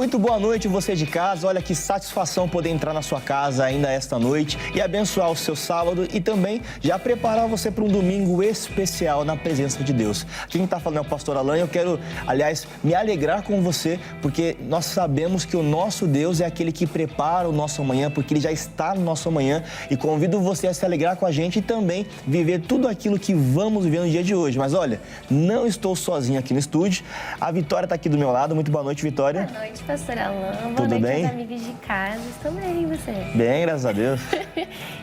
Muito boa noite você de casa. Olha que satisfação poder entrar na sua casa ainda esta noite e abençoar o seu sábado e também já preparar você para um domingo especial na presença de Deus. Quem está falando é o pastor Alan e eu quero, aliás, me alegrar com você porque nós sabemos que o nosso Deus é aquele que prepara o nosso amanhã, porque Ele já está no nosso amanhã e convido você a se alegrar com a gente e também viver tudo aquilo que vamos viver no dia de hoje. Mas olha, não estou sozinho aqui no estúdio. A Vitória está aqui do meu lado. Muito boa noite, Vitória. Boa noite, pastor Alan. Boa Tudo noite bem? aos amigos de casa. Estou bem, e você? Bem, graças a Deus.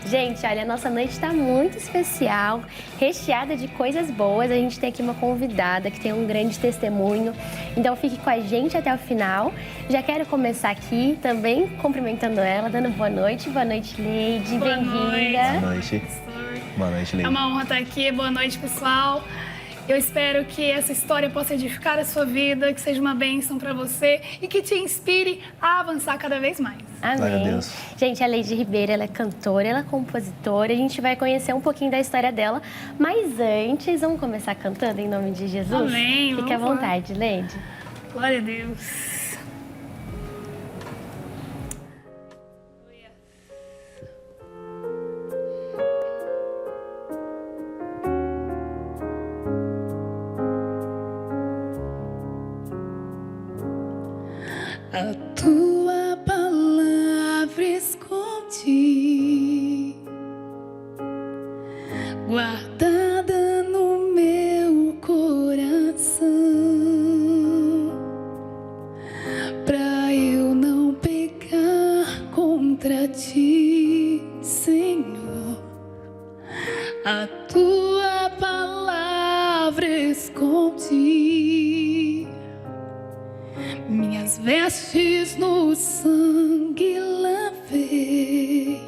Gente, olha, a nossa noite está muito especial, recheada de coisas boas. A gente tem aqui uma convidada que tem um grande testemunho. Então fique com a gente até o final. Já quero começar aqui também cumprimentando ela, dando boa noite. Boa noite, Leide. Bem-vinda. Boa noite. Boa noite, Leide. É uma honra estar aqui. Boa noite, pessoal. Eu espero que essa história possa edificar a sua vida, que seja uma bênção para você e que te inspire a avançar cada vez mais. Amém. Glória a Deus. Gente, a Leide Ribeiro, ela é cantora, ela é compositora. A gente vai conhecer um pouquinho da história dela. Mas antes, vamos começar cantando em nome de Jesus? Amém. Fique à Vamos lá. vontade, Leide. Glória a Deus. A tua palavra escondi, guardada no meu coração, pra eu não pecar contra ti, Senhor. A tua palavra escondi, minhas vestes no sangue lavei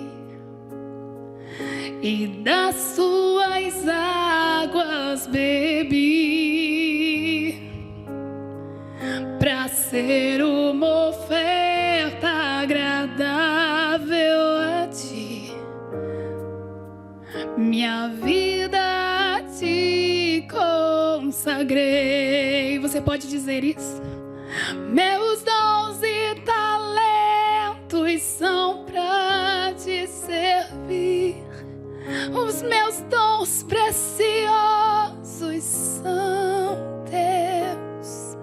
e das suas águas bebi, pra ser uma oferta agradável a ti. Minha vida a ti consagrei. Você pode dizer isso? Meus dons e talentos são pra te servir. Os meus dons preciosos são teus.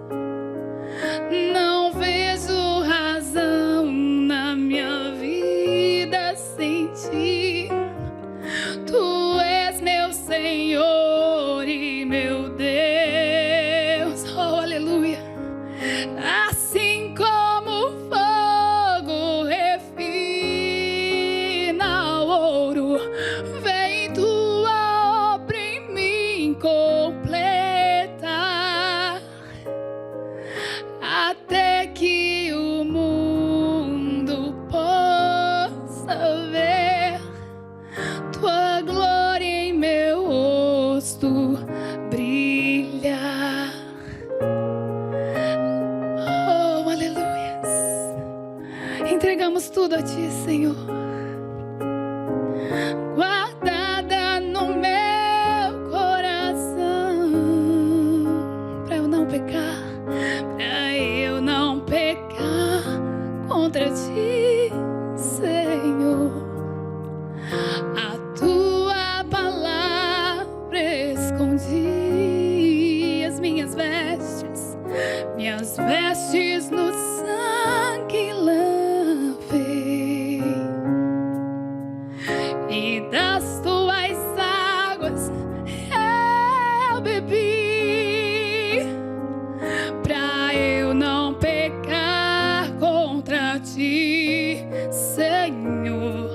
Não vejo razão na minha vida sem ti. Tu és meu Senhor e meu Deus. Oh, aleluia. Assim como o fogo refina o ouro, vem tua obra em mim completar, até que o mundo possa ver tua glória em meu rosto brilhar. Oh, aleluias. Entregamos tudo a ti, Senhor. Guardada no meu coração, pra eu não pecar, contra ti, Senhor. A tua palavra escondi, as minhas vestes no sangue lavei, e das tuas águas eu bebi, pra eu não pecar contra ti, Senhor.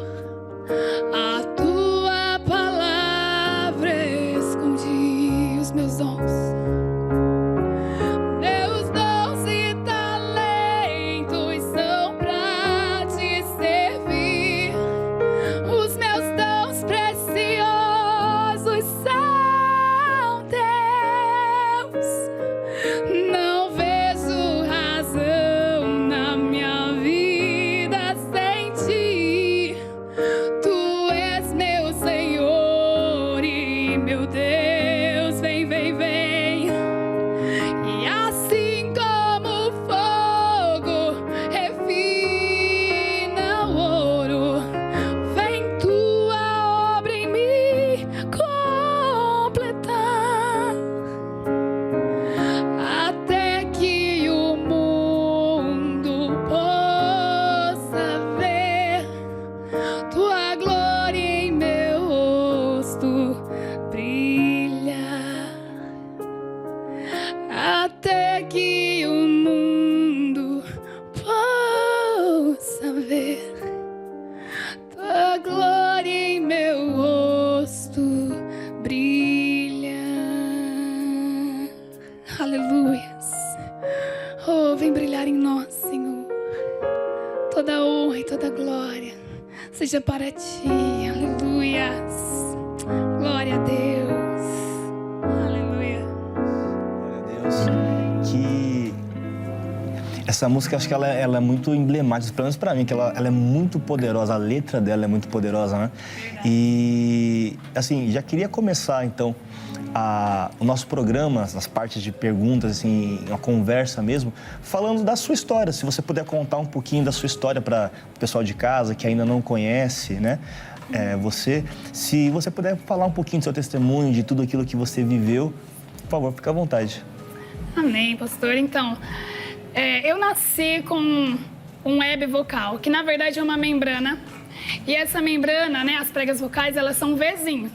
A tua palavra escondi, os meus dons. Ti. toda honra e toda glória seja para ti. Aleluias. Glória a Deus. Aleluia. Glória a Deus. Que essa música, acho que ela é muito emblemática, pelo menos pra mim, que ela é muito poderosa, a letra dela é muito poderosa, né? E, assim, já queria começar, então, o nosso programa, as partes de perguntas, assim, uma conversa mesmo, falando da sua história. Se você puder contar um pouquinho da sua história para o pessoal de casa que ainda não conhece, né? Se você puder falar um pouquinho do seu testemunho, de tudo aquilo que você viveu, por favor, fique à vontade. Amém, pastor. Então, eu nasci com um web vocal, que na verdade é uma membrana. E essa membrana, né, as pregas vocais, elas são um Vzinho.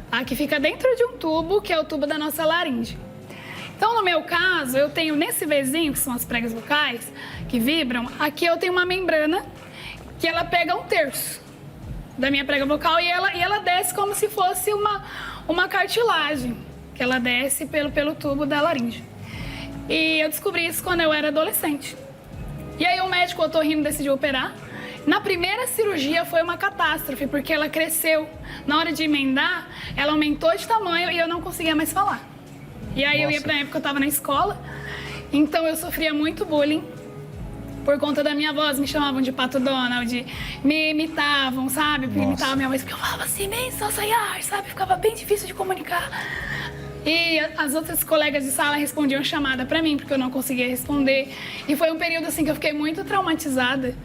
A que fica dentro de um tubo, que é o tubo da nossa laringe. Então, no meu caso, eu tenho nesse Vzinho, que são as pregas vocais, que vibram, aqui eu tenho uma membrana que ela pega 1/3 da minha prega vocal e ela desce como se fosse uma cartilagem, que ela desce pelo tubo da laringe. E eu descobri isso quando eu era adolescente. E aí o médico otorrino decidiu operar. Na primeira cirurgia foi uma catástrofe, porque ela cresceu. Na hora de emendar, ela aumentou de tamanho e eu não conseguia mais falar. E aí eu ia pra época, eu tava na escola, então eu sofria muito bullying por conta da minha voz. Me chamavam de Pato Donald, me imitavam, sabe? Imitavam minha voz, porque eu falava assim, bem sabe? Ficava bem difícil de comunicar. E as outras colegas de sala respondiam chamada pra mim, porque eu não conseguia responder. E foi um período assim que eu fiquei muito traumatizada.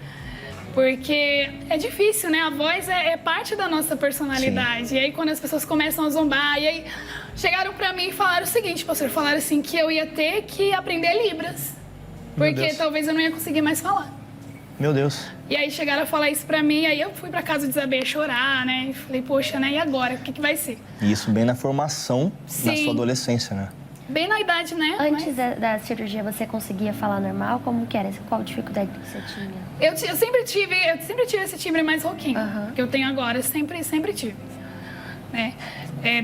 Porque é difícil, né? A voz é parte da nossa personalidade. Sim. E aí, quando as pessoas começam a zombar, e aí chegaram pra mim e falaram o seguinte, pastor, falaram assim, que eu ia ter que aprender Libras. Porque talvez eu não ia conseguir mais falar. Meu Deus. E aí chegaram a falar isso pra mim, aí eu fui pra casa de Isabel chorar, né? E falei, poxa, né? E agora? O que vai ser? E isso bem na formação, Sim. na sua adolescência, né? Bem na idade, né? Antes da cirurgia, você conseguia falar normal? Como que era? Qual dificuldade que você tinha? Eu sempre tive esse timbre mais rouquinho, que eu tenho agora, sempre tive. Né?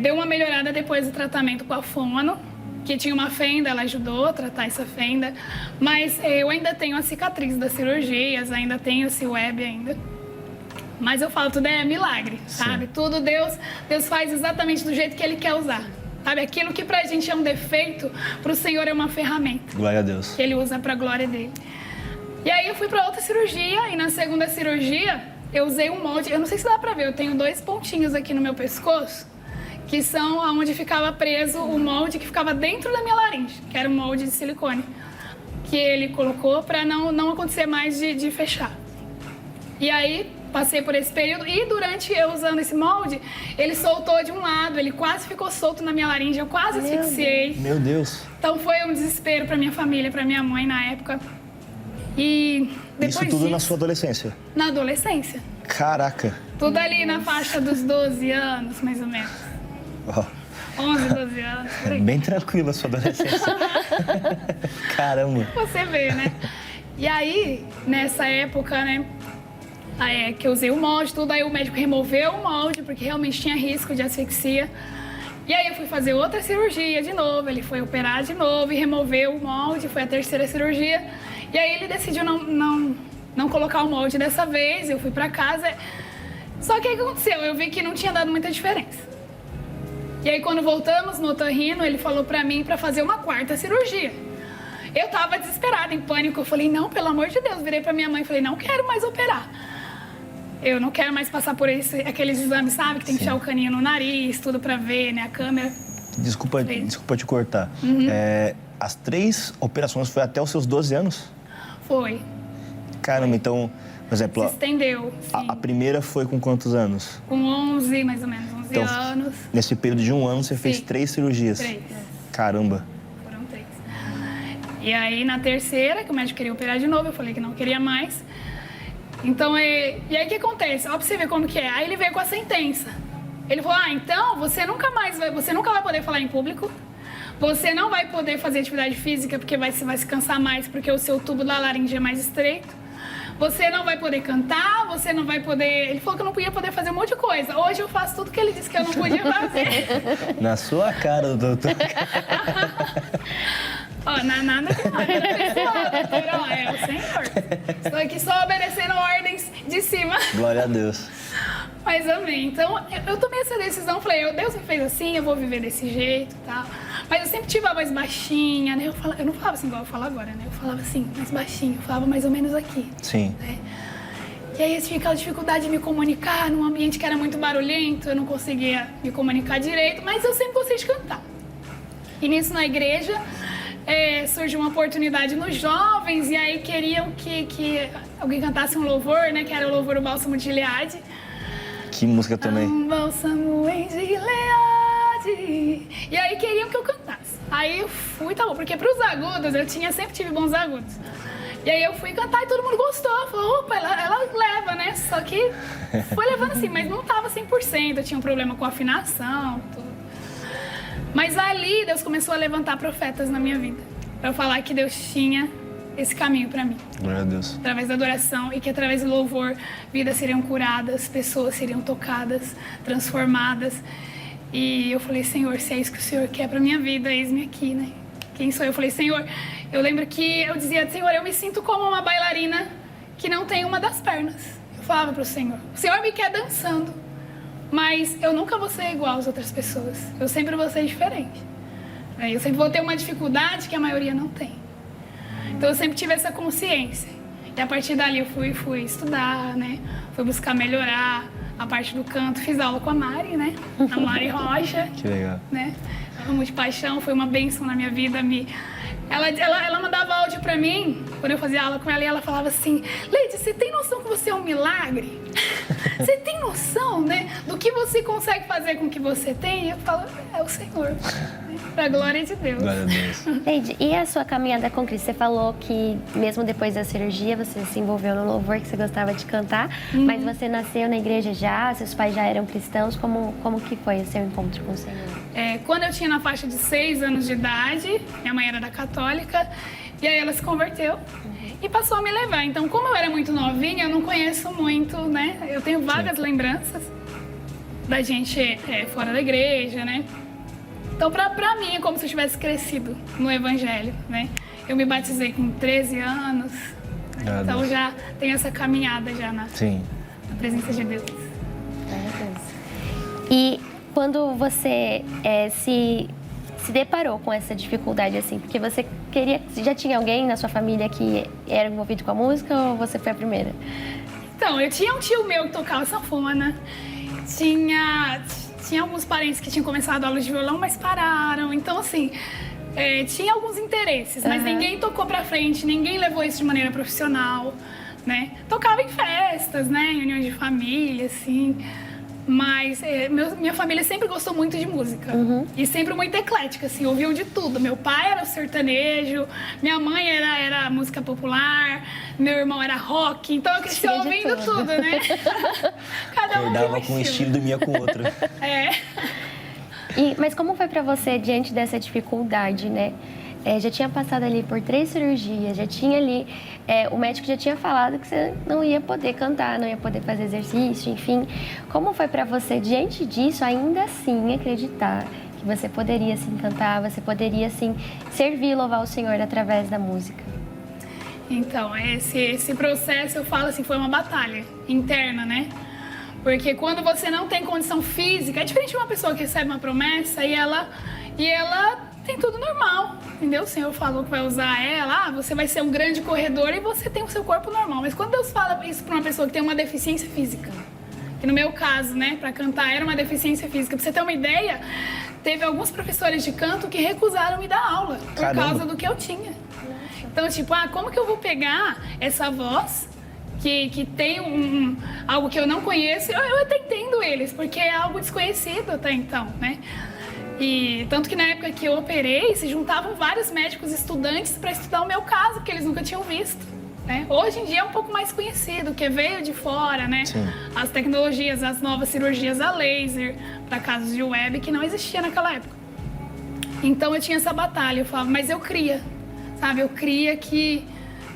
Deu uma melhorada depois do tratamento com a fono, que tinha uma fenda, ela ajudou a tratar essa fenda, mas eu ainda tenho a cicatriz das cirurgias, ainda tenho esse web ainda. Mas eu falo, tudo é milagre, sabe? Tudo Deus faz exatamente do jeito que Ele quer usar. Sabe, aquilo que pra gente é um defeito, pro Senhor é uma ferramenta. Glória a Deus. Que Ele usa pra glória dele. E aí eu fui pra outra cirurgia, e na segunda cirurgia eu usei um molde, eu não sei se dá pra ver, eu tenho 2 pontinhos aqui no meu pescoço, que são onde ficava preso o molde que ficava dentro da minha laringe, que era um molde de silicone, que ele colocou pra não acontecer mais de fechar. E aí passei por esse período e durante eu usando esse molde, ele soltou de um lado, ele quase ficou solto na minha laringe, eu quase asfixiei. Meu Deus. Então foi um desespero pra minha família, pra minha mãe na época. E depois isso tudo na sua adolescência? Na adolescência. Caraca. Tudo ali na faixa dos 12 anos, mais ou menos. 11, 12 anos, por aí. Bem tranquila a sua adolescência. Caramba. Você vê, né? E aí, nessa época, né, que eu usei o molde, tudo, aí o médico removeu o molde, porque realmente tinha risco de asfixia. E aí eu fui fazer outra cirurgia de novo, ele foi operar de novo e removeu o molde, foi a terceira cirurgia. E aí ele decidiu não colocar o molde dessa vez, eu fui pra casa. Só que o que aconteceu? Eu vi que não tinha dado muita diferença. E aí quando voltamos no otorrino, ele falou pra mim pra fazer uma 4ª cirurgia. Eu tava desesperada, em pânico, eu falei, não, pelo amor de Deus, virei pra minha mãe e falei, não quero mais operar. Eu não quero mais passar por aqueles exames, sabe? Que tem que enfiar o caninho no nariz, tudo pra ver, né? A câmera. Desculpa te cortar. As 3 operações foi até os seus 12 anos? Foi. Caramba, então, por exemplo... Se estendeu, sim. A primeira foi com quantos anos? Com 11, mais ou menos, 11 anos. Nesse período de 1 ano, você fez 3 cirurgias? 3. Caramba. Foram 3. E aí, na terceira, que o médico queria operar de novo, eu falei que não queria mais. Então, e aí o que acontece? Ó, pra você ver como que é. Aí ele veio com a sentença. Ele falou, então, você nunca vai poder falar em público, você não vai poder fazer atividade física porque você vai se cansar mais, porque o seu tubo da laringe é mais estreito. Você não vai poder cantar, você não vai poder... Ele falou que eu não podia poder fazer um monte de coisa. Hoje eu faço tudo que ele disse que eu não podia fazer. Na sua cara, doutor. Ó, nada que nada pessoal, doutor, ó, é o Senhor. Estou aqui só obedecendo ordens de cima. Glória a Deus. Mas amém. Então, eu tomei essa decisão, falei, Deus me fez assim, eu vou viver desse jeito e tal. Mas eu sempre tive a voz baixinha, né? Eu não falava assim igual eu falo agora, né? Eu falava assim, mais baixinho, eu falava mais ou menos aqui. Sim. Né? E aí eu tinha aquela dificuldade de me comunicar num ambiente que era muito barulhento, eu não conseguia me comunicar direito, mas eu sempre gostei de cantar. E nisso, na igreja, surgiu uma oportunidade nos jovens, e aí queriam que alguém cantasse um louvor, né? Que era o louvor O Bálsamo de Gileade. Que música também. Um bálsamo em Gileade. E aí queriam que eu cantasse. Aí eu fui, tá bom, porque pros agudos, eu sempre tive bons agudos. E aí eu fui cantar e todo mundo gostou. Falou, opa, ela leva, né? Só que foi levando assim, mas não tava 100%. Eu tinha um problema com afinação, tudo. Mas ali Deus começou a levantar profetas na minha vida. Pra eu falar que Deus tinha esse caminho pra mim. Glória a Deus. Através da adoração, e que através do louvor, vidas seriam curadas, pessoas seriam tocadas, transformadas. E eu falei, Senhor, se é isso que o Senhor quer pra minha vida, eis-me aqui, né? Quem sou eu? Eu falei, Senhor, eu lembro que eu dizia, Senhor, eu me sinto como uma bailarina que não tem uma das pernas. Eu falava pro Senhor, o Senhor me quer dançando, mas eu nunca vou ser igual às outras pessoas. Eu sempre vou ser diferente. Eu sempre vou ter uma dificuldade que a maioria não tem. Então eu sempre tive essa consciência. E a partir dali eu fui estudar, né? Fui buscar melhorar a parte do canto. Fiz aula com a Mari, né? A Mari Rocha. Que legal. Né? Amo de paixão, foi uma bênção na minha vida. Ela mandava áudio pra mim, quando eu fazia aula com ela, e ela falava assim, Leide, você tem noção que você é um milagre? Você tem noção, né, do que você consegue fazer com o que você tem? E eu falo, é o Senhor, pra glória de Deus. Glória a Deus. Leide, e a sua caminhada com Cristo? Você falou que mesmo depois da cirurgia você se envolveu no louvor, que você gostava de cantar, mas você nasceu na igreja já, seus pais já eram cristãos, como que foi o seu encontro com o Senhor? Quando eu tinha na faixa de 6 anos de idade, minha mãe era da católica, e aí ela se converteu e passou a me levar. Então, como eu era muito novinha, eu não conheço muito, né? Eu tenho vagas lembranças da gente fora da igreja, né? Então, pra mim, é como se eu tivesse crescido no Evangelho, né? Eu me batizei com 13 anos, né? Então já tenho essa caminhada já na presença de Deus. E quando você se deparou com essa dificuldade, assim, porque você já tinha alguém na sua família que era envolvido com a música ou você foi a primeira? Então, eu tinha um tio meu que tocava sanfona, tinha alguns parentes que tinham começado aulas de violão, mas pararam, então assim, tinha alguns interesses, mas ninguém tocou pra frente, ninguém levou isso de maneira profissional, né? Tocava em festas, né, em uniões de família, assim. Mas minha família sempre gostou muito de música. E sempre muito eclética, assim, ouviam de tudo. Meu pai era sertanejo, minha mãe era música popular, meu irmão era rock, então eu cresci ouvindo tudo, né? Cada um acordava com um estilo e dormia com outro. Mas como foi pra você diante dessa dificuldade, né? Já tinha passado ali por 3 cirurgias, já tinha ali... o médico já tinha falado que você não ia poder cantar, não ia poder fazer exercício, enfim. Como foi pra você, diante disso, ainda assim acreditar que você poderia, sim, cantar, você poderia, sim, servir e louvar o Senhor através da música? Então, esse processo, eu falo assim, foi uma batalha interna, né? Porque quando você não tem condição física, é diferente de uma pessoa que recebe uma promessa e ela tem tudo normal, entendeu? O Senhor falou que vai usar ela, você vai ser um grande corredor e você tem o seu corpo normal. Mas quando Deus fala isso para uma pessoa que tem uma deficiência física, que no meu caso, né, para cantar era uma deficiência física, pra você ter uma ideia, teve alguns professores de canto que recusaram me dar aula por causa do que eu tinha. Então, tipo, como que eu vou pegar essa voz que tem algo que eu não conheço? Eu até entendo eles, porque é algo desconhecido até então, né? E tanto que na época que eu operei, se juntavam vários médicos estudantes para estudar o meu caso, que eles nunca tinham visto, né? Hoje em dia é um pouco mais conhecido, que veio de fora, né? Sim. As tecnologias, as novas cirurgias a laser, para casos de web, que não existia naquela época. Então eu tinha essa batalha, eu falava, mas eu cria, sabe? Eu cria que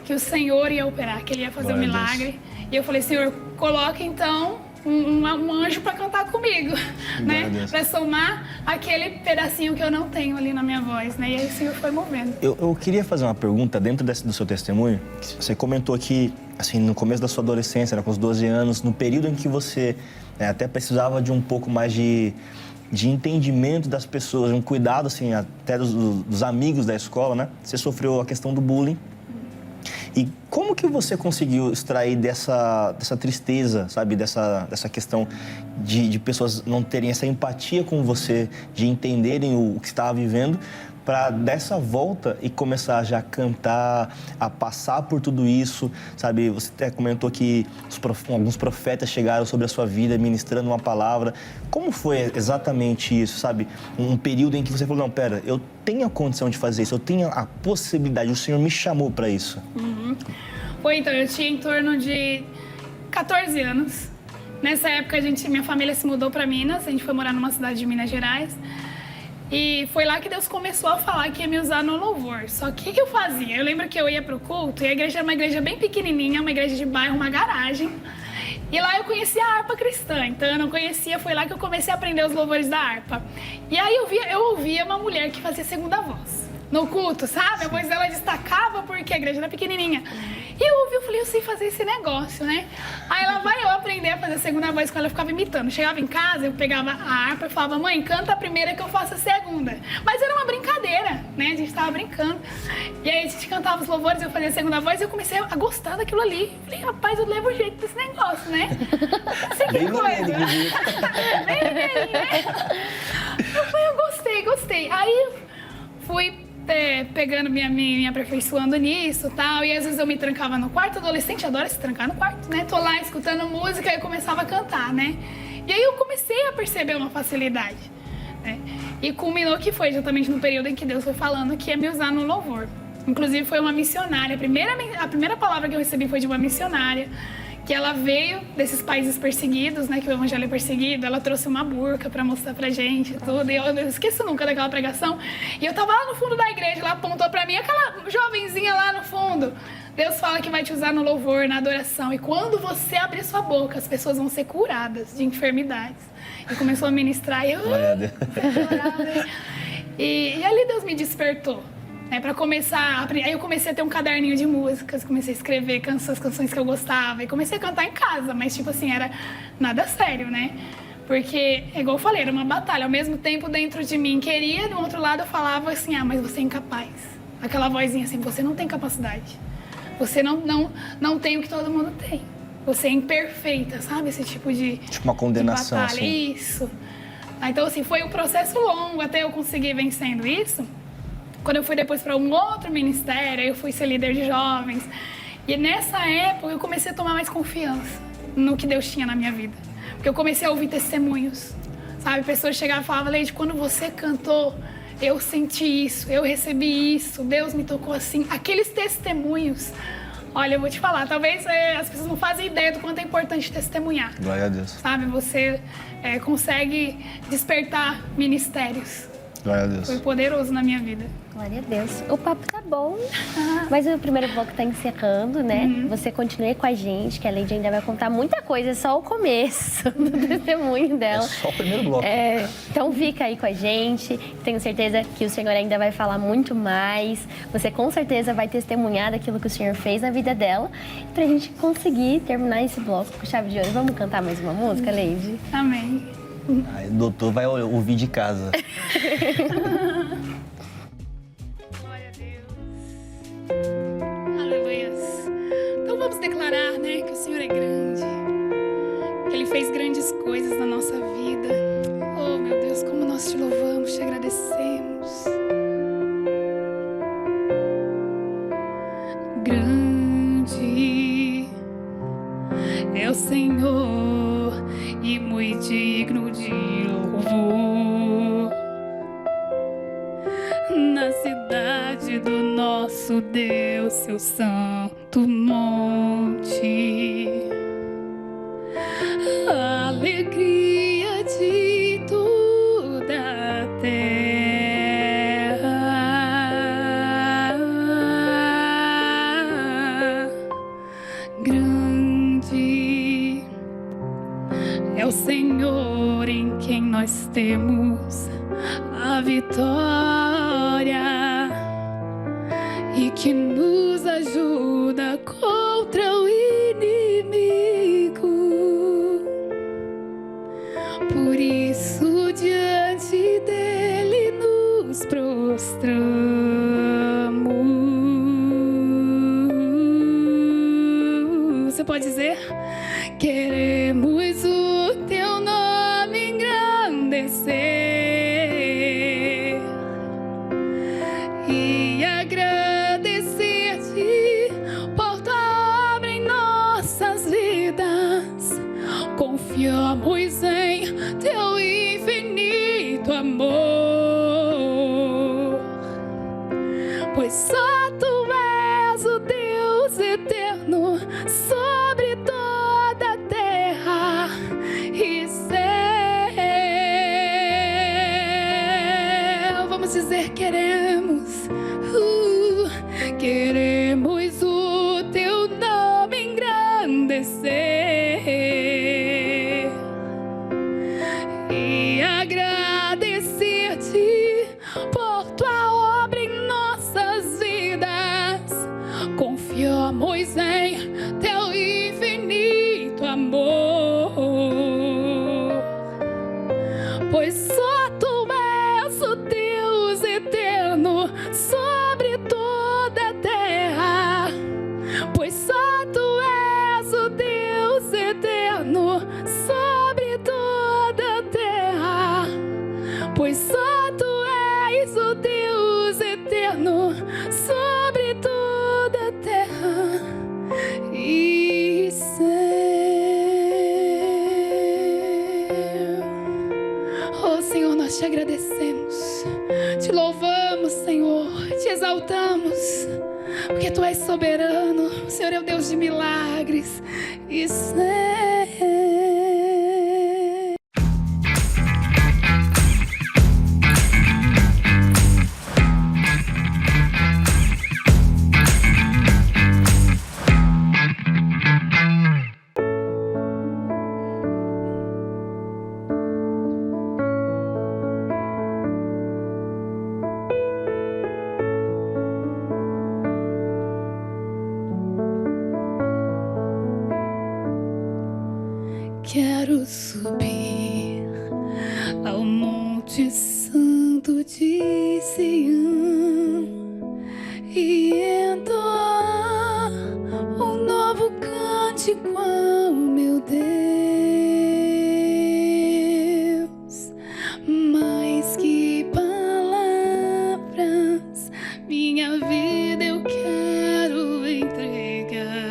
o Senhor ia operar, que Ele ia fazer um milagre. E eu falei, Senhor, coloca então um anjo para cantar comigo, né? Para somar aquele pedacinho que eu não tenho ali na minha voz, né? E aí o Senhor foi movendo. Eu queria fazer uma pergunta dentro do seu testemunho. Você comentou que, assim, no começo da sua adolescência, com os 12 anos, no período em que você até precisava de um pouco mais de entendimento das pessoas, um cuidado, assim, até dos amigos da escola, né? Você sofreu a questão do bullying. E como que você conseguiu extrair dessa tristeza, sabe? Dessa questão de pessoas não terem essa empatia com você, de entenderem o que estava vivendo, para dessa volta e começar já a cantar, a passar por tudo isso, sabe? Você até comentou que alguns profetas chegaram sobre a sua vida, ministrando uma palavra. Como foi exatamente isso, sabe? Um período em que você falou, não, pera, eu tenho a condição de fazer isso, eu tenho a possibilidade, o Senhor me chamou para isso. Foi, então, eu tinha em torno de 14 anos. Nessa época, minha família se mudou para Minas, a gente foi morar numa cidade de Minas Gerais. E foi lá que Deus começou a falar que ia me usar no louvor. Só que o que eu fazia? Eu lembro que eu ia pro culto e a igreja era uma igreja bem pequenininha, uma igreja de bairro, uma garagem. E lá eu conhecia a harpa cristã, então eu não conhecia, foi lá que eu comecei a aprender os louvores da harpa. E aí eu ouvia uma mulher que fazia segunda voz no culto, sabe? A voz dela destacava porque a igreja era pequenininha. E eu falei, eu sei fazer esse negócio, né? Aí lá vai eu aprender a fazer a segunda voz com ela, eu ficava imitando. Chegava em casa, eu pegava a harpa e falava, mãe, canta a primeira que eu faço a segunda. Mas era uma brincadeira, né? A gente tava brincando. E aí a gente cantava os louvores, eu fazia a segunda voz e eu comecei a gostar daquilo ali. Falei, rapaz, eu levo o jeito desse negócio, né? Assim, que coisa. Bem, né? Eu gostei. Aí fui pegando, me aperfeiçoando nisso e tal. E às vezes eu me trancava no quarto. Adolescente adora se trancar no quarto, né? Tô lá escutando música e eu começava a cantar, né? E aí eu comecei a perceber uma facilidade, né? E culminou que foi exatamente no período em que Deus foi falando que ia me usar no louvor. Inclusive foi uma missionária. A primeira palavra que eu recebi foi de uma missionária, que ela veio desses países perseguidos, né, que o evangelho é perseguido. Ela trouxe uma burca pra mostrar pra gente tudo, e eu não esqueço nunca daquela pregação. E eu tava lá no fundo da igreja, ela apontou pra mim, aquela jovenzinha lá no fundo. Deus fala que vai te usar no louvor, na adoração, e quando você abrir sua boca, as pessoas vão ser curadas de enfermidades. E começou a ministrar, e eu... E ali Deus me despertou. Para começar, aí eu comecei a ter um caderninho de músicas, comecei a escrever as canções que eu gostava e comecei a cantar em casa, mas tipo assim, era nada sério, né? Porque, igual eu falei, era uma batalha. Ao mesmo tempo, dentro de mim queria, do outro lado eu falava assim, mas você é incapaz. Aquela vozinha assim, você não tem capacidade. Você não tem o que todo mundo tem. Você é imperfeita, sabe? Esse tipo de uma condenação, de batalha. Assim. Isso. Então, assim, foi um processo longo até eu conseguir vencendo isso. Quando eu fui depois para um outro ministério, eu fui ser líder de jovens. E nessa época eu comecei a tomar mais confiança no que Deus tinha na minha vida. Porque eu comecei a ouvir testemunhos, sabe? Pessoas chegavam e falavam, Leide, quando você cantou, eu senti isso, eu recebi isso, Deus me tocou assim. Aqueles testemunhos, olha, eu vou te falar, talvez as pessoas não fazem ideia do quanto é importante testemunhar. Glória a Deus. Sabe? Você consegue despertar ministérios. Glória a Deus. Foi poderoso na minha vida. Glória a Deus. O papo tá bom, mas o primeiro bloco tá encerrando, né? Você continue com a gente, que a Leide ainda vai contar muita coisa, é só o começo do testemunho dela. É só o primeiro bloco. Então fica aí com a gente, tenho certeza que o Senhor ainda vai falar muito mais. Você com certeza vai testemunhar daquilo que o Senhor fez na vida dela. Pra gente conseguir terminar esse bloco com chave de ouro. Vamos cantar mais uma música, Leide? Amém. Aí, o doutor vai ouvir de casa. Glória a Deus. Aleluias. Então vamos declarar, né, que o Senhor é grande, que Ele fez grandes coisas na nossa vida. Oh, meu Deus, como nós te louvamos, te agradecemos. Grande é o Senhor e muito digno de louvor. Na cidade do nosso Deus, seu santo monte, a alegria de toda a terra. Grande o Senhor em quem nós temos a vitória e que nos ajuda contra o inimigo. Por isso diante dele nos prostramos. Você pode dizer? Queremos o teu nome engrandecer e agradecer-te por tua obra em nossas vidas. Confiamos em teu infinito amor, pois só tu és o Deus eterno sobre toda a terra e céu. Vamos dizer: queremos o teu nome engrandecer e agradecer-te por tua obra em nossas vidas. Confiamos em teu infinito amor, pois só tu és o Deus eterno sobre toda a terra. Pois só tu és o Deus eterno sobre toda a terra. Pois só tu és o Deus eterno sobre toda a terra e céu. Oh Senhor, nós te agradecemos, te louvamos, Senhor, te exaltamos, porque tu és soberano. O Senhor é o Deus de milagres e céu. Quero subir ao Monte Santo de Sião e entoar um novo cântico ao meu Deus. Mais que palavras, minha vida eu quero entregar.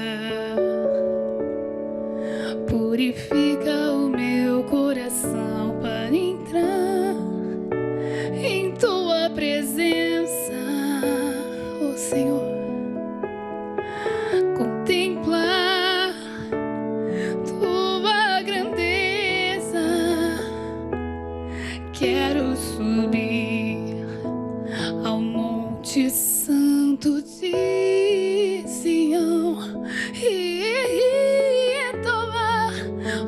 Purifica o meu coração para entrar em tua presença, oh Senhor. Contemplar tua grandeza. Quero subir ao Monte Santo de Sião e entoar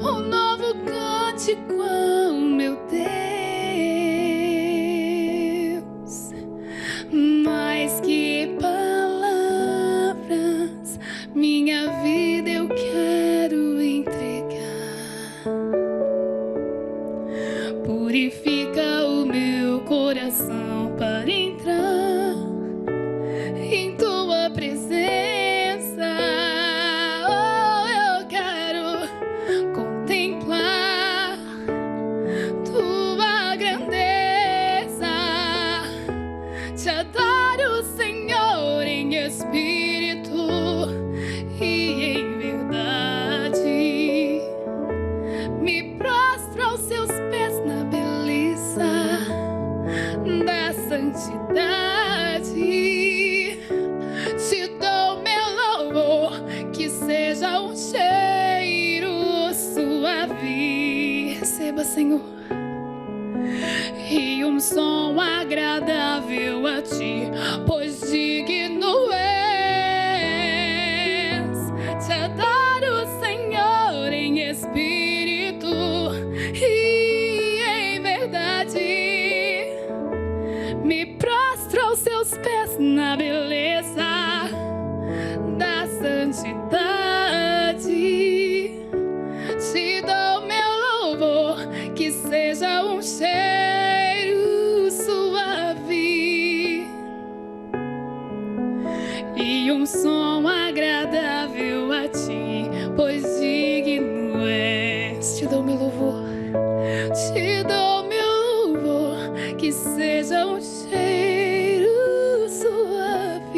um novo cântico ao meu Deus. Mais que palavras, minha vida eu quero entregar. Purifica o meu coração para entrar em tua presença. Oh, eu quero contemplar tua grandeza. Te adoro, Senhor, em espírito e em verdade. Me prostro aos seus pés na beleza da santidade. Te dou meu louvor, que seja um cheiro suave. Receba, Senhor, e um som agradável a ti, pois digno és. Te adoro, Senhor, em espírito tão cheiro suave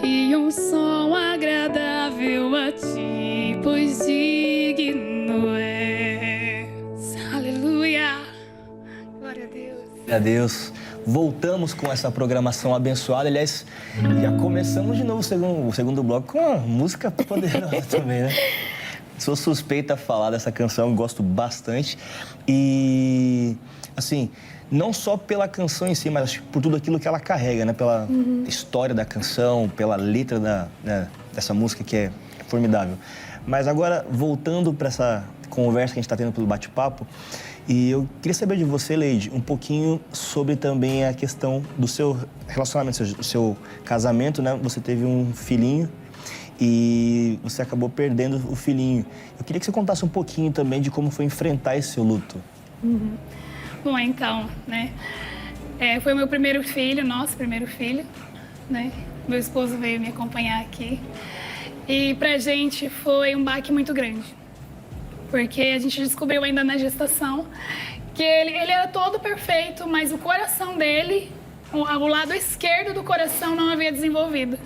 e um som agradável a ti, pois digno és. Aleluia! Glória a Deus. Glória a Deus. Voltamos com essa programação abençoada. Aliás, já começamos de novo o segundo bloco com uma música poderosa também, né? Sou suspeita a falar dessa canção, gosto bastante. E, assim, não só pela canção em si, mas acho que por tudo aquilo que ela carrega, né? Pela história da canção, pela letra dessa música que é formidável. Mas agora, voltando para essa conversa que a gente está tendo pelo bate-papo, e eu queria saber de você, Leide, um pouquinho sobre também a questão do seu relacionamento, do seu casamento, né? Você teve um filhinho e você acabou perdendo o filhinho. Eu queria que você contasse um pouquinho também de como foi enfrentar esse seu luto. Bom, então, né? Foi o meu primeiro filho, nosso primeiro filho, né? Meu esposo veio me acompanhar aqui. E pra gente foi um baque muito grande. Porque a gente descobriu ainda na gestação que ele era todo perfeito, mas o coração dele, o lado esquerdo do coração não havia desenvolvido.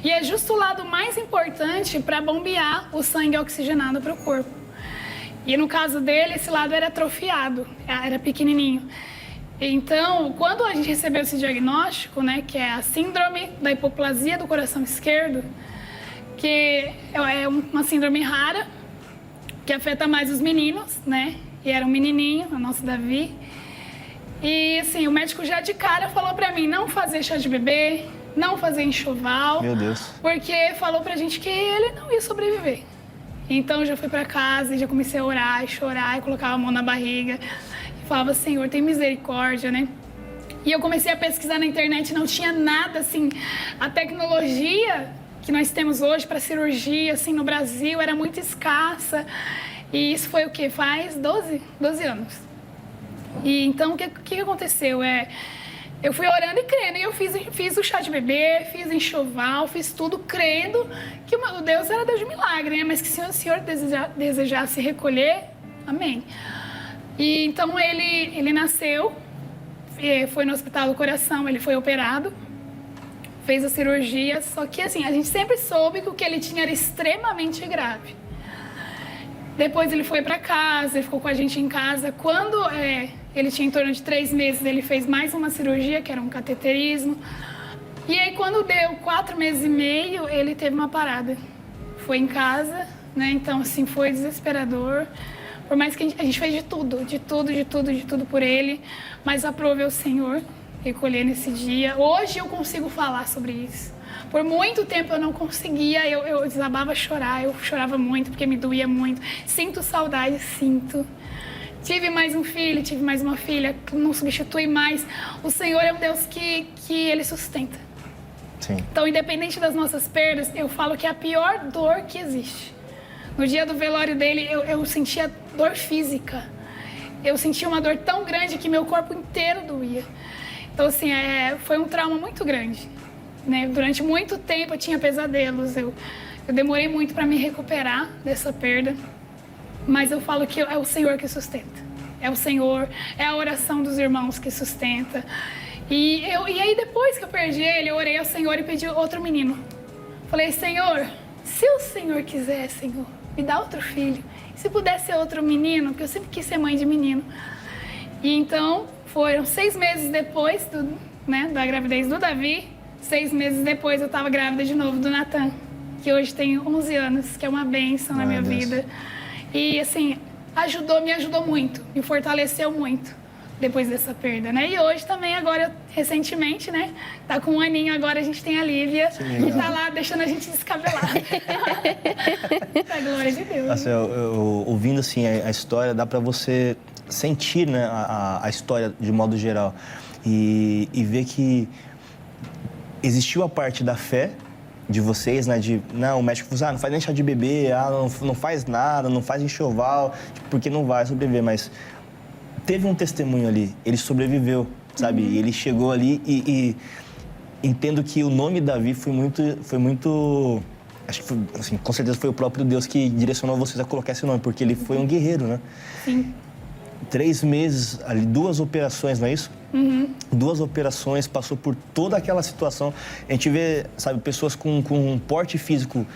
E é justo o lado mais importante para bombear o sangue oxigenado para o corpo. E no caso dele, esse lado era atrofiado, era pequenininho. Então, quando a gente recebeu esse diagnóstico, né, que é a síndrome da hipoplasia do coração esquerdo, que é uma síndrome rara, que afeta mais os meninos, né? E era um menininho, o nosso Davi. E, assim, o médico já de cara falou pra mim não fazer chá de bebê, não fazer enxoval. Meu Deus. Porque falou pra gente que ele não ia sobreviver. Então, eu já fui pra casa e já comecei a orar e chorar e colocava a mão na barriga. E falava, Senhor, tem misericórdia, né? E eu comecei a pesquisar na internet, não tinha nada, assim, a tecnologia que nós temos hoje para cirurgia, assim, no Brasil, era muito escassa. E isso foi o quê? Faz 12 anos. E então, o que aconteceu? Eu fui orando e crendo, e eu fiz o chá de bebê, fiz enxoval, fiz tudo crendo que o Deus era Deus de milagre, né? Mas que se o Senhor desejasse recolher, amém. E então, ele nasceu, foi no Hospital do Coração, ele foi operado, fez a cirurgia, só que assim, a gente sempre soube que o que ele tinha era extremamente grave. Depois ele foi para casa, ele ficou com a gente em casa. Quando ele tinha em torno de 3 meses, ele fez mais uma cirurgia, que era um cateterismo. E aí, quando deu 4 meses e meio, ele teve uma parada. Foi em casa, né? Então, assim, foi desesperador. Por mais que a gente fez de tudo por ele, mas aprove ao Senhor recolher nesse dia. Hoje eu consigo falar sobre isso. Por muito tempo eu não conseguia, eu desabava a chorar, eu chorava muito porque me doía muito. Sinto saudade, sinto. Tive mais um filho, tive mais uma filha, não substitui mais. O Senhor é um Deus que Ele sustenta. Sim. Então, independente das nossas perdas, eu falo que é a pior dor que existe. No dia do velório dele, eu sentia dor física. Eu sentia uma dor tão grande que meu corpo inteiro doía. Então, assim, foi um trauma muito grande, né? Durante muito tempo eu tinha pesadelos, eu demorei muito para me recuperar dessa perda, mas eu falo que é o Senhor que sustenta. É o Senhor, é a oração dos irmãos que sustenta. E aí, depois que eu perdi ele, eu orei ao Senhor e pedi outro menino. Falei, Senhor, se o Senhor quiser, Senhor, me dá outro filho. E se puder ser outro menino, porque eu sempre quis ser mãe de menino. E então, foram 6 meses depois da gravidez do Davi, 6 meses depois eu estava grávida de novo do Natan, que hoje tem 11 anos, que é uma bênção na minha vida. E assim, me ajudou muito, me fortaleceu muito depois dessa perda, né? E hoje também, agora, recentemente, né? Tá com 1 aninho agora, a gente tem a Lívia, que tá lá deixando a gente descabelar. Pra glória de Deus. Assim, eu ouvindo assim a história, dá para você sentir, né, a história de modo geral e ver que existiu a parte da fé de vocês, né, o médico falou, não faz nem chá de bebê, não faz nada, não faz enxoval, porque não vai sobreviver, mas teve um testemunho ali, ele sobreviveu, sabe, e ele chegou ali e entendo que o nome Davi foi muito, acho que foi, assim, com certeza foi o próprio Deus que direcionou vocês a colocar esse nome, porque ele foi um guerreiro, né? Sim. 3 meses ali, 2 operações, não é isso? 2 operações, passou por toda aquela situação. A gente vê, sabe, pessoas com um porte físico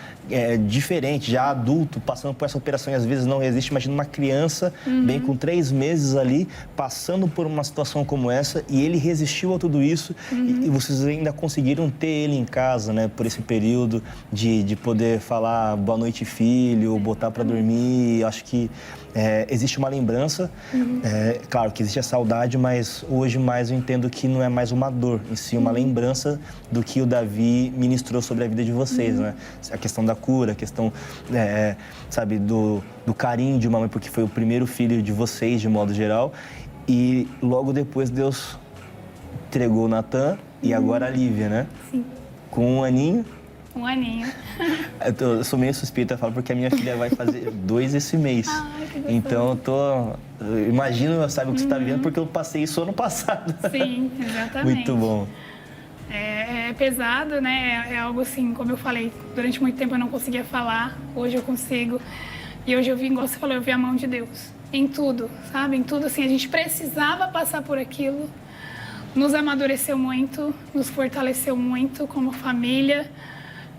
diferente, já adulto, passando por essa operação e às vezes não resiste. Imagina uma criança, bem com 3 meses ali, passando por uma situação como essa, e ele resistiu a tudo isso, e vocês ainda conseguiram ter ele em casa, né, por esse período de poder falar boa noite, filho, botar para dormir. Acho que existe uma lembrança, claro que existe a saudade, mas hoje mais eu entendo que não é mais uma dor, em si uma lembrança do que o Davi ministrou sobre a vida de vocês, né? A questão da cura, a questão, sabe, do carinho de uma mãe, porque foi o primeiro filho de vocês, de modo geral, e logo depois Deus entregou o Natan e agora a Lívia, né? Sim. Com 1 aninho. 1 aninho. Eu sou meio suspeita, eu falo, porque a minha filha vai fazer 2 esse mês. Ai, que gostoso. Então, imagino, sabe, o que você está vivendo, porque eu passei isso ano passado. Sim, exatamente. Muito bom. É pesado, né? É algo assim, como eu falei, durante muito tempo eu não conseguia falar, hoje eu consigo. E hoje eu vi, igual você falou, eu vi a mão de Deus. Em tudo, sabe? Em tudo, assim, a gente precisava passar por aquilo. Nos amadureceu muito, nos fortaleceu muito como família.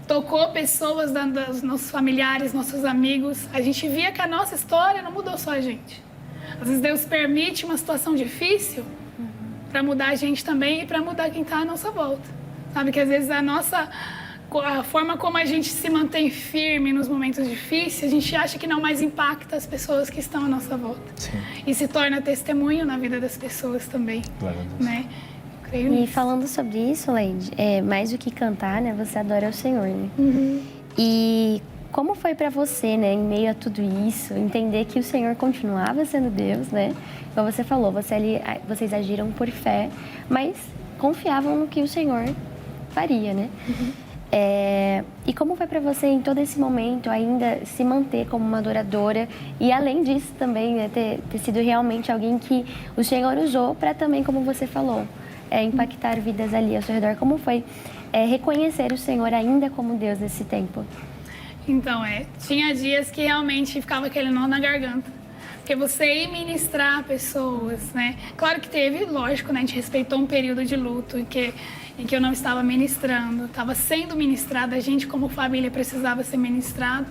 Tocou pessoas dos nossos familiares, nossos amigos. A gente via que a nossa história não mudou só a gente. Às vezes Deus permite uma situação difícil para mudar a gente também e para mudar quem está à nossa volta. Sabe que às vezes a forma como a gente se mantém firme nos momentos difíceis, a gente acha que não mais impacta as pessoas que estão à nossa volta. Sim. E se torna testemunho na vida das pessoas também. Glória a Deus. Né? E falando sobre isso, Leide, mais do que cantar, né, você adora o Senhor, né? E como foi para você, né, em meio a tudo isso, entender que o Senhor continuava sendo Deus, né? Como você falou, vocês agiram por fé, mas confiavam no que o Senhor faria, né? E como foi para você em todo esse momento ainda se manter como uma adoradora e além disso também, né, ter sido realmente alguém que o Senhor usou para também, como você falou, impactar vidas ali ao seu redor? Como foi reconhecer o Senhor ainda como Deus nesse tempo? Então, tinha dias que realmente ficava aquele nó na garganta. Porque você ir ministrar pessoas, né? Claro que teve, lógico, né? A gente respeitou um período de luto em que eu não estava ministrando, estava sendo ministrada, a gente como família precisava ser ministrado.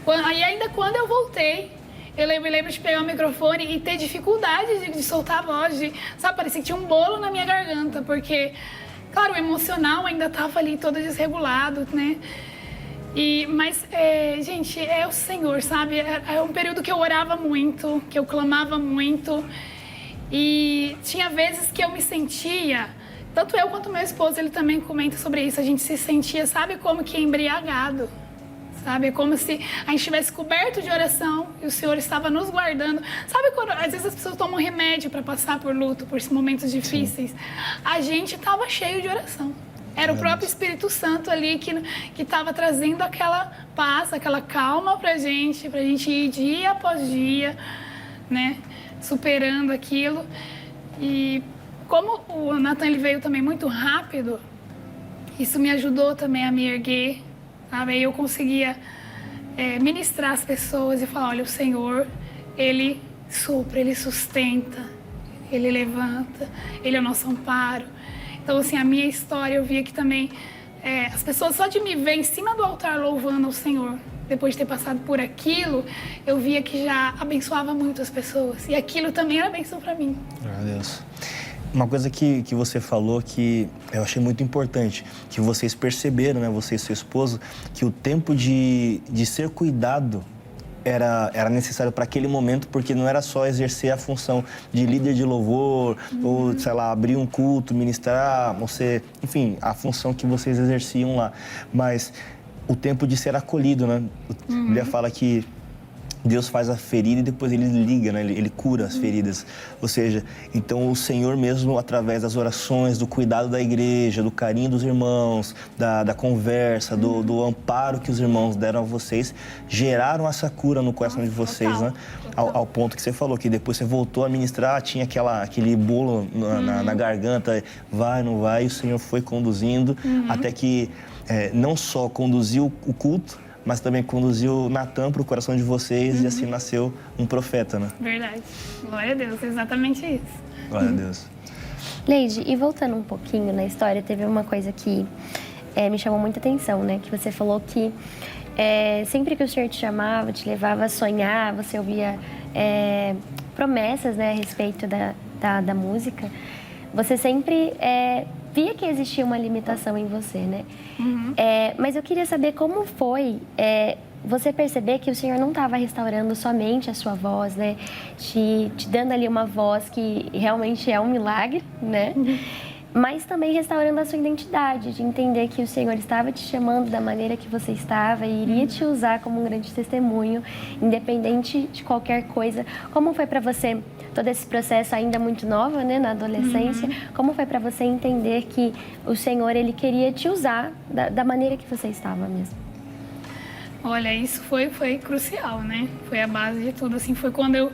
Aí ainda quando eu voltei, eu me lembro de pegar o microfone e ter dificuldade de soltar a voz, sabe, parecia que tinha um bolo na minha garganta, porque, claro, o emocional ainda estava ali todo desregulado, né? Mas, gente, é o Senhor, sabe? É um período que eu orava muito, que eu clamava muito, e tinha vezes que eu me sentia, tanto eu quanto meu esposo, ele também comenta sobre isso, a gente se sentia, sabe, como que embriagado. Sabe, como se a gente estivesse coberto de oração e o Senhor estava nos guardando. Sabe quando às vezes as pessoas tomam remédio para passar por luto, por momentos difíceis? Sim. A gente estava cheio de oração. Era o próprio Espírito Santo ali que estava trazendo aquela paz, aquela calma para gente ir dia após dia, né, superando aquilo. E como o Natan ele veio também muito rápido, isso me ajudou também a me erguer. Sabe? Aí eu conseguia ministrar as pessoas e falar, olha, o Senhor, Ele supre, Ele sustenta, Ele levanta, Ele é o nosso amparo. Então, assim, a minha história, eu via que também as pessoas só de me ver em cima do altar louvando ao Senhor, depois de ter passado por aquilo, eu via que já abençoava muito as pessoas. E aquilo também era bênção para mim. Glória a Deus. Uma coisa que você falou que eu achei muito importante, que vocês perceberam, né, você e seu esposo, que o tempo de ser cuidado era necessário para aquele momento, porque não era só exercer a função de líder de louvor, ou, sei lá, abrir um culto, ministrar, você, enfim, a função que vocês exerciam lá. Mas o tempo de ser acolhido, né? A Bíblia fala que Deus faz a ferida e depois Ele liga, né? Ele cura as feridas. Ou seja, então o Senhor mesmo, através das orações, do cuidado da igreja, do carinho dos irmãos, da conversa, do amparo que os irmãos deram a vocês, geraram essa cura no coração de vocês, total, né? Total. Ao ponto que você falou, que depois você voltou a ministrar, tinha aquele bolo na garganta, vai, não vai, e o Senhor foi conduzindo, até que não só conduziu o culto, mas também conduziu Natan para o coração de vocês e assim nasceu um profeta, né? Verdade. Glória a Deus, exatamente isso. Glória a Deus. Leide, e voltando um pouquinho na história, teve uma coisa que me chamou muita atenção, né? Que você falou que sempre que o Senhor te chamava, te levava a sonhar, você ouvia promessas, né, a respeito da música, você sempre via que existia uma limitação em você, né? Mas eu queria saber como foi você perceber que o Senhor não estava restaurando somente a sua voz, né? Te dando ali uma voz que realmente é um milagre, né? Mas também restaurando a sua identidade, de entender que o Senhor estava te chamando da maneira que você estava e iria te usar como um grande testemunho, independente de qualquer coisa. Como foi para você todo esse processo ainda muito nova, né, na adolescência? Como foi para você entender que o Senhor, Ele queria te usar da maneira que você estava mesmo? Olha, isso foi crucial, né? Foi a base de tudo, assim, foi quando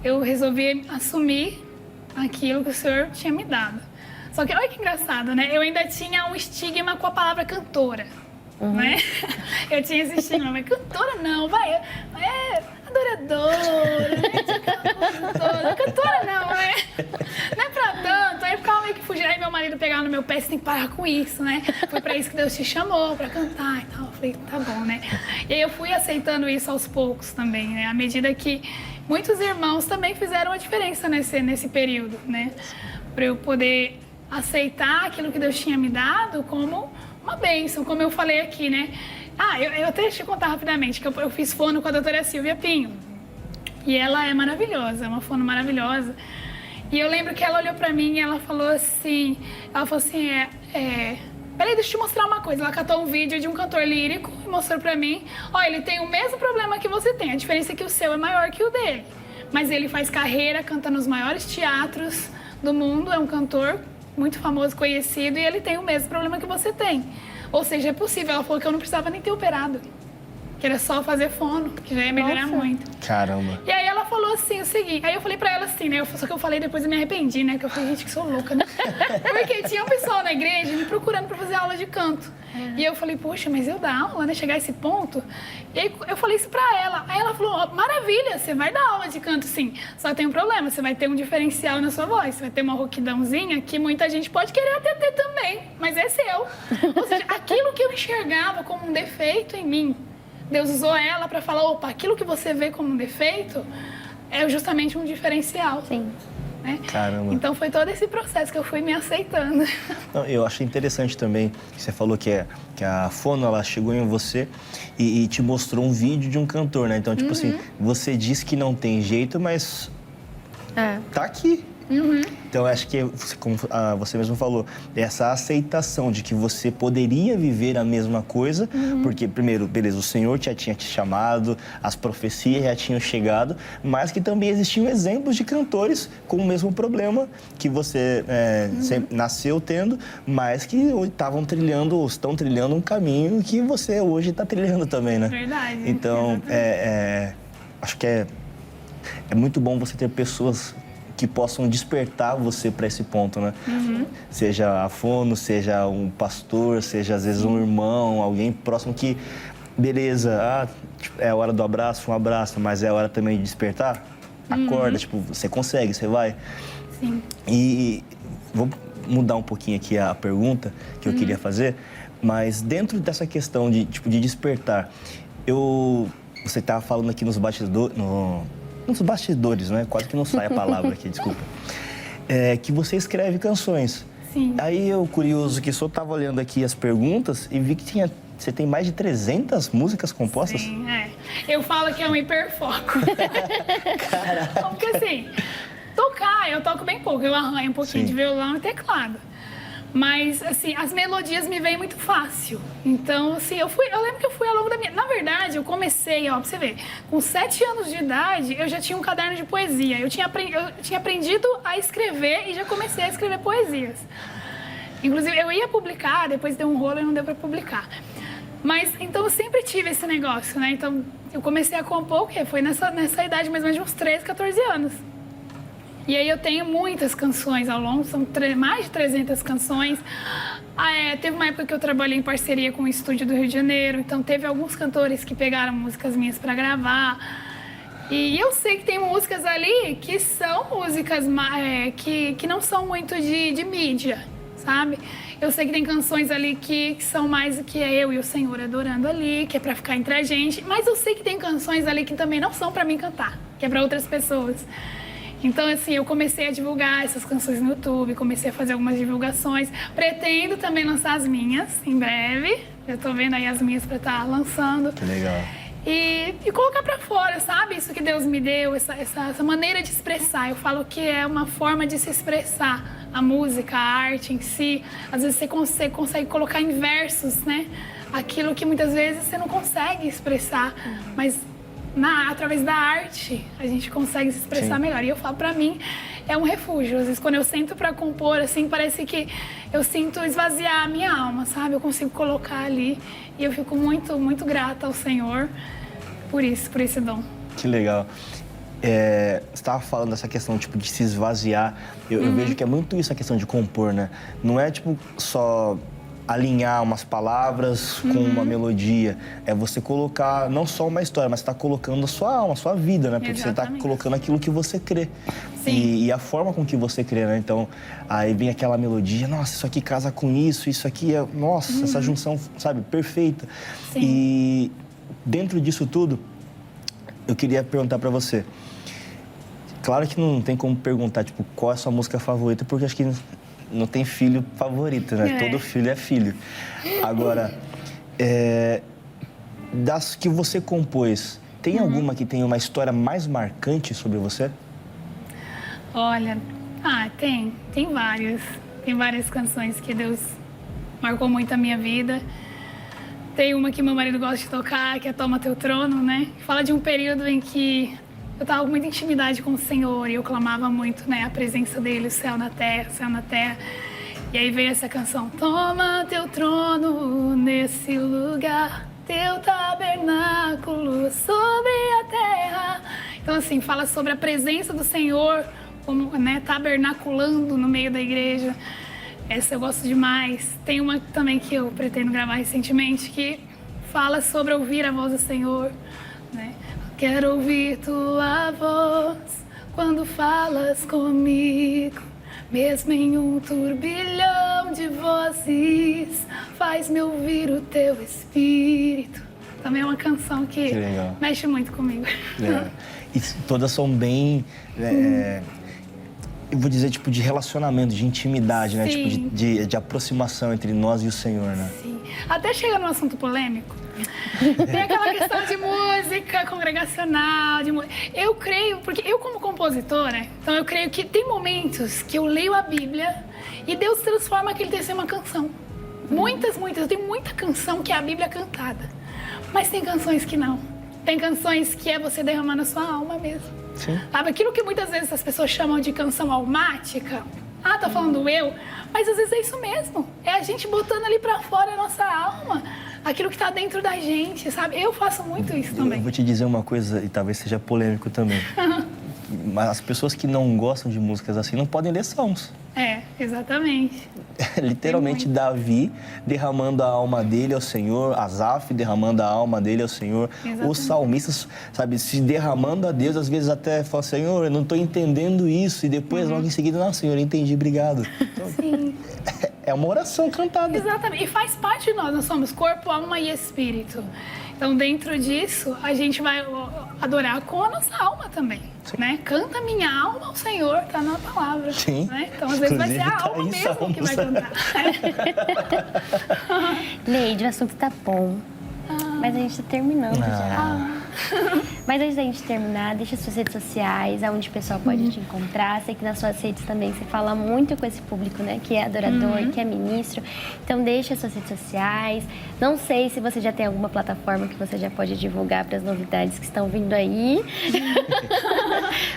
eu resolvi assumir aquilo que o Senhor tinha me dado. Só que olha que engraçado, né? Eu ainda tinha um estigma com a palavra cantora, né? Eu tinha esse estigma, mas cantora não, vai, adoradora, cantora não, né? Não é pra tanto, aí eu ficava meio que fugindo, aí meu marido pegava no meu pé, você tem que parar com isso, né? Foi pra isso que Deus te chamou, pra cantar e tal. Eu falei, tá bom, né? E aí eu fui aceitando isso aos poucos também, né? À medida que muitos irmãos também fizeram a diferença nesse período, né? Pra eu poder aceitar aquilo que Deus tinha me dado como uma bênção, como eu falei aqui, né? Eu até deixa eu contar rapidamente, que eu fiz fono com a doutora Silvia Pinho. E ela é maravilhosa, é uma fono maravilhosa. E eu lembro que ela olhou pra mim e ela falou assim, peraí, deixa eu te mostrar uma coisa. Ela catou um vídeo de um cantor lírico e mostrou pra mim, ele tem o mesmo problema que você tem, a diferença é que o seu é maior que o dele. Mas ele faz carreira, canta nos maiores teatros do mundo, é um cantor muito famoso, conhecido, e ele tem o mesmo problema que você tem. Ou seja, é possível. Ela falou que eu não precisava nem ter operado, que era só fazer fono, que já ia melhorar muito. Caramba. E aí ela falou assim, o seguinte, aí eu falei pra ela assim, né, só que eu falei depois eu me arrependi, né, que eu falei, gente, que sou louca, né? Porque tinha um pessoal na igreja me procurando pra fazer aula de canto. E eu falei, poxa, mas eu dar aula, né, chegar a esse ponto? E aí eu falei isso pra ela. Aí ela falou, maravilha, você vai dar aula de canto sim, só que tem um problema, você vai ter um diferencial na sua voz, você vai ter uma rouquidãozinha que muita gente pode querer até ter também, mas é seu. Ou seja, aquilo que eu enxergava como um defeito em mim, Deus usou ela para falar, opa, aquilo que você vê como um defeito é justamente um diferencial. Sim. Né? Caramba. Então foi todo esse processo que eu fui me aceitando. Não, eu achei interessante também que você falou que a fono, ela chegou em você e te mostrou um vídeo de um cantor, né? Então, tipo assim, você disse que não tem jeito, mas tá aqui. Então, acho que, como você mesmo falou, essa aceitação de que você poderia viver a mesma coisa, porque, primeiro, beleza, o Senhor já tinha te chamado, as profecias já tinham chegado, mas que também existiam exemplos de cantores com o mesmo problema que você sempre nasceu tendo, mas que estão trilhando um caminho que você hoje está trilhando também, né? Verdade. Então, acho que é muito bom você ter pessoas que possam despertar você para esse ponto, né? Seja a fono, seja um pastor, seja às vezes um irmão, alguém próximo que, beleza, é a hora do abraço, um abraço, mas é a hora também de despertar. Acorda, tipo, você consegue, você vai. Sim. E vou mudar um pouquinho aqui a pergunta que eu queria fazer, mas dentro dessa questão de despertar, você estava falando aqui nos bastidores, né? Quase que não sai a palavra aqui, desculpa. Que você escreve canções. Sim. Aí eu, curioso, que só estava olhando aqui as perguntas e vi que você tem mais de 300 músicas compostas. Sim, eu falo que é um hiperfoco. Caraca. Porque assim, eu toco bem pouco, eu arranho um pouquinho de violão e teclado. Mas, assim, as melodias me vêm muito fácil. Então, assim, eu lembro que eu fui ao longo da minha... Na verdade, eu comecei, pra você ver, com 7 anos de idade, eu já tinha um caderno de poesia. Eu tinha aprendido a escrever e já comecei a escrever poesias. Inclusive, eu ia publicar, depois deu um rolo e não deu pra publicar. Mas, então, eu sempre tive esse negócio, né? Então, eu comecei a compor, foi nessa idade mais ou menos de uns 13, 14 anos. E aí eu tenho muitas canções ao longo, são mais de 300 canções. Teve uma época que eu trabalhei em parceria com o estúdio do Rio de Janeiro, então teve alguns cantores que pegaram músicas minhas para gravar. E eu sei que tem músicas ali que são músicas que não são muito de mídia, sabe? Eu sei que tem canções ali que são mais que é eu e o Senhor adorando ali, que é para ficar entre a gente. Mas eu sei que tem canções ali que também não são para mim cantar, que é para outras pessoas. Então, assim, eu comecei a divulgar essas canções no YouTube, comecei a fazer algumas divulgações. Pretendo também lançar as minhas em breve. Eu tô vendo aí as minhas para estar lançando. Que legal. E colocar para fora, sabe? Isso que Deus me deu, essa maneira de expressar. Eu falo que é uma forma de se expressar. A música, a arte em si. Às vezes você consegue colocar em versos, né? Aquilo que muitas vezes você não consegue expressar. Mas através da arte, a gente consegue se expressar melhor. E eu falo, para mim, é um refúgio. Às vezes, quando eu sento para compor, assim, parece que eu sinto esvaziar a minha alma, sabe? Eu consigo colocar ali. E eu fico muito, muito grata ao Senhor por esse dom. Que legal. Você estava falando dessa questão, tipo, de se esvaziar. Eu vejo que é muito isso a questão de compor, né? Não é, tipo, só alinhar umas palavras com uma melodia. É você colocar não só uma história, mas você está colocando a sua alma, a sua vida, né? Porque Exatamente. você está colocando aquilo que você crê. Sim. E a forma com que você crê, né? Então, aí vem aquela melodia, nossa, isso aqui casa com isso aqui é, nossa, essa junção, sabe, perfeita. Sim. E dentro disso tudo, eu queria perguntar para você. Claro que não tem como perguntar, tipo, qual é a sua música favorita, porque acho que não tem filho favorito, né? Todo filho é filho. Agora, das que você compôs, tem alguma que tem uma história mais marcante sobre você? Olha, tem várias. Tem várias canções que Deus marcou muito a minha vida. Tem uma que meu marido gosta de tocar, que é Toma Teu Trono, né? Fala de um período em que eu tava com muita intimidade com o Senhor e eu clamava muito, né? A presença dele, o céu na terra, o céu na terra. E aí veio essa canção. Toma teu trono nesse lugar, teu tabernáculo sobre a terra. Então, assim, fala sobre a presença do Senhor, como, né, tabernaculando no meio da igreja. Essa eu gosto demais. Tem uma também que eu pretendo gravar recentemente, que fala sobre ouvir a voz do Senhor, né? Quero ouvir tua voz quando falas comigo, mesmo em um turbilhão de vozes, faz-me ouvir o teu espírito. Também é uma canção que mexe muito comigo. E todas são bem, eu vou dizer, tipo, de relacionamento, de intimidade, né? Sim. Tipo, de aproximação entre nós e o Senhor, né? Sim. Até chega num assunto polêmico. Tem aquela questão de música congregacional, eu creio, porque eu como compositora, então eu creio que tem momentos que eu leio a Bíblia e Deus transforma aquele texto em uma canção. Muitas, eu tenho muita canção que é a Bíblia cantada, mas tem canções que não. Tem canções que é você derramando a sua alma mesmo. Sim. Sabe, aquilo que muitas vezes as pessoas chamam de canção almática, tá falando eu, mas às vezes é isso mesmo. É a gente botando ali pra fora a nossa alma, aquilo que tá dentro da gente, sabe? Eu faço muito isso também. Eu vou te dizer uma coisa, e talvez seja polêmico também. Mas as pessoas que não gostam de músicas assim não podem ler salmos. Exatamente. Literalmente Davi derramando a alma dele ao Senhor, Asaf derramando a alma dele ao Senhor, Exatamente. Os salmistas, sabe, se derramando a Deus, às vezes até falam, Senhor, eu não estou entendendo isso, e depois logo em seguida, não, Senhor, eu entendi, obrigado. Então, Sim. É uma oração cantada. Exatamente. E faz parte de nós somos corpo, alma e espírito. Então, dentro disso, a gente vai adorar com a nossa alma também, né? Canta minha alma ao Senhor, tá na palavra. Sim. Né? Então, às vezes vai ser a alma mesmo que vai cantar. Neide, o assunto tá bom, mas a gente tá terminando já. Mas antes da gente terminar, deixa suas redes sociais, aonde o pessoal pode te encontrar. Sei que nas suas redes também você fala muito com esse público, né? Que é adorador, que é ministro. Então deixa suas redes sociais. Não sei se você já tem alguma plataforma que você já pode divulgar para as novidades que estão vindo aí.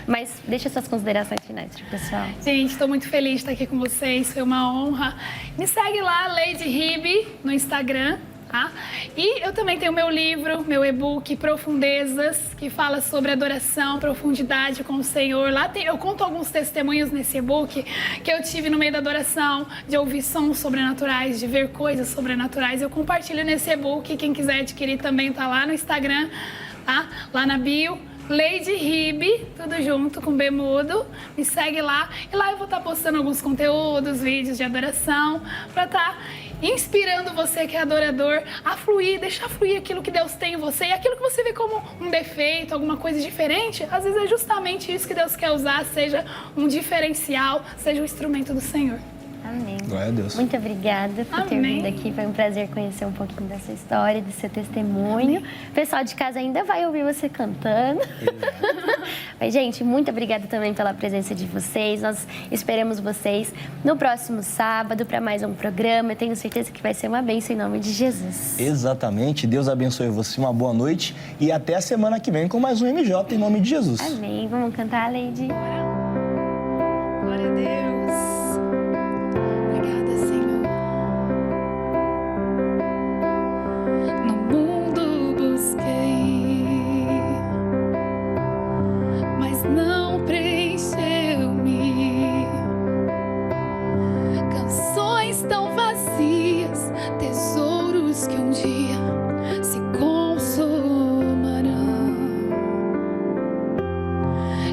Mas deixa suas considerações finais pro pessoal. Gente, estou muito feliz de estar aqui com vocês. Foi uma honra. Me segue lá, Lady Ribe, no Instagram. Tá? E eu também tenho meu livro, meu e-book Profundezas, que fala sobre adoração, profundidade com o Senhor. Lá eu conto alguns testemunhos nesse e-book que eu tive no meio da adoração, de ouvir sons sobrenaturais, de ver coisas sobrenaturais. Eu compartilho nesse e-book, quem quiser adquirir também tá lá no Instagram, tá? Lá na bio. Lady Ribe, tudo junto com B mudo, me segue lá e lá eu vou estar postando alguns conteúdos, vídeos de adoração, para estar inspirando você que é adorador a fluir, deixar fluir aquilo que Deus tem em você e aquilo que você vê como um defeito, alguma coisa diferente, às vezes é justamente isso que Deus quer usar, seja um diferencial, seja um instrumento do Senhor. Amém. Glória a Deus. Muito obrigada por ter Amém. vindo aqui. Foi um prazer conhecer um pouquinho da sua história, do seu testemunho. O pessoal de casa ainda vai ouvir você cantando. Mas, gente, muito obrigada também pela presença de vocês. Nós esperamos vocês no próximo sábado para mais um programa. Eu tenho certeza que vai ser uma bênção em nome de Jesus. Exatamente. Deus abençoe você. Uma boa noite e até a semana que vem com mais um MJ em nome de Jesus. Amém. Vamos cantar, Lady? Glória a Deus. Obrigada, Senhor. No mundo busquei, mas não preencheu-me. Canções tão vazias, tesouros que um dia se consumarão.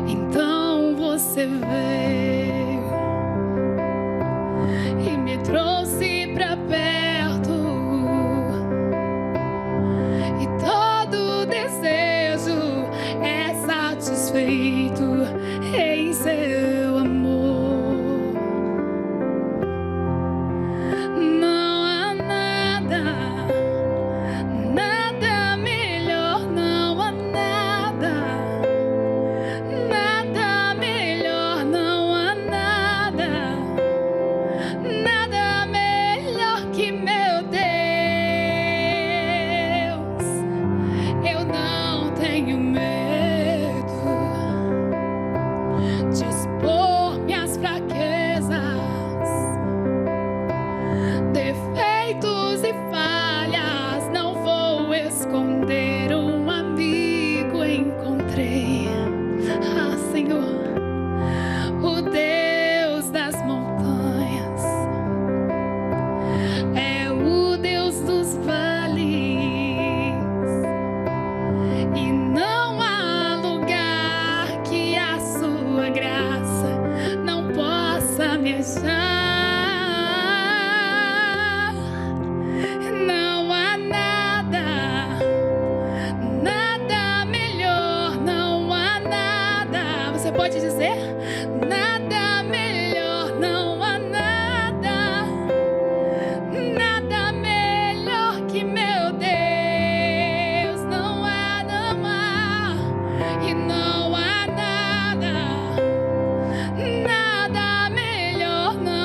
Então você veio e me trouxe pra perto, e todo desejo é satisfeito em seu amor. Não há nada, nada melhor, não há nada, nada melhor, não há nada, nada melhor que meu Deus. Eu não tenho medo de expor minhas fraquezas, defeitos e falhas. Não vou esconder, um amigo encontrei. Ah, Senhor, o Deus das montanhas, é o Deus dos vales, e não há lugar que a sua graça não possa me achar. Não há nada, nada melhor, não há nada. Você pode dizer? Nada melhor, não há nada, nada melhor que meu Deus. Não há, e não há nada, nada melhor, não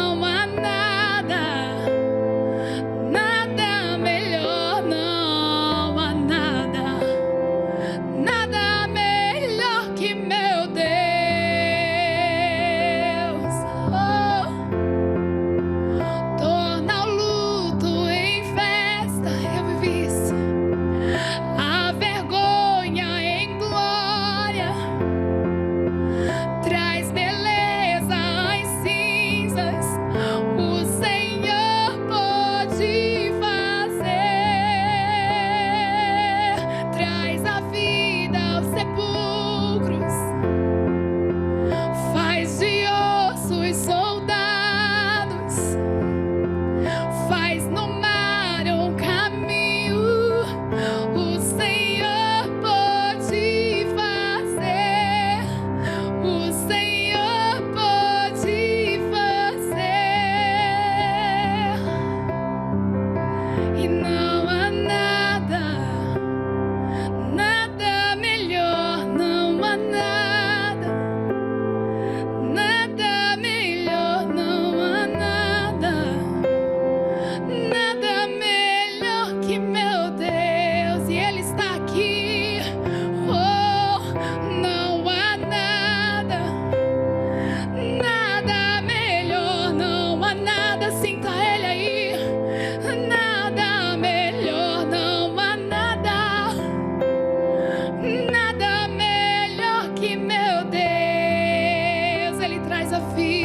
desafio.